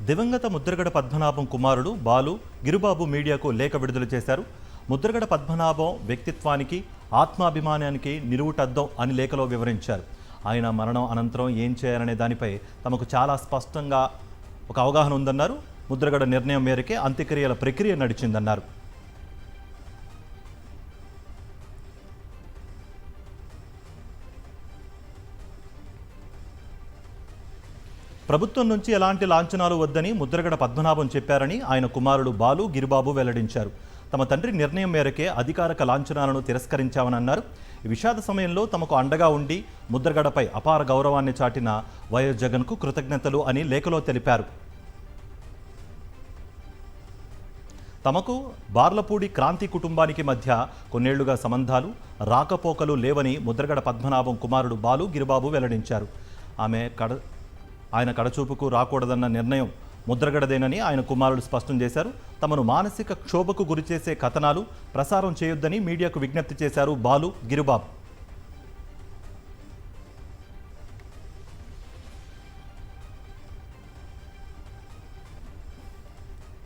దివంగత ముద్రగడ పద్మనాభం కుమారుడు బాలు గిరుబాబు మీడియాకు లేఖ విడుదల చేశారు. ముద్రగడ పద్మనాభం వ్యక్తిత్వానికి ఆత్మాభిమానానికి నిలువుటద్దం అని లేఖలో వివరించారు. ఆయన మరణం అనంతరం ఏం చేయాలనే దానిపై తమకు చాలా స్పష్టంగా ఒక అవగాహన ఉందన్నారు. ముద్రగడ నిర్ణయం మేరకే అంత్యక్రియల ప్రక్రియ నడిచిందన్నారు. ప్రభుత్వం నుంచి ఎలాంటి లాంఛనాలు వద్దని ముద్రగడ పద్మనాభం చెప్పారని ఆయన కుమారుడు బాలు గిరిబాబు వెల్లడించారు. తమ తండ్రి నిర్ణయం మేరకే అధికారిక లాంఛనాలను తిరస్కరించామని అన్నారు. ఈ విషాద సమయంలో తమకు అండగా ఉండి ముద్రగడపై అపార గౌరవాన్ని చాటిన వైఎస్ జగన్కు కృతజ్ఞతలు అని లేఖలో తెలిపారు. తమకు బార్లపూడి క్రాంతి కుటుంబానికి మధ్య కొన్నేళ్లుగా సంబంధాలు రాకపోకలు లేవని ముద్రగడ పద్మనాభం కుమారుడు బాలు గిరిబాబు వెల్లడించారు. ఆయన కడచూపుకు రాకూడదన్న నిర్ణయం ముద్రగడదేనని ఆయన కుమారుడు స్పష్టం చేశారు. తమను మానసిక క్షోభకు గురిచేసే కథనాలు ప్రసారం చేయొద్దని మీడియాకు విజ్ఞప్తి చేశారు బాలు గిరిబాబు.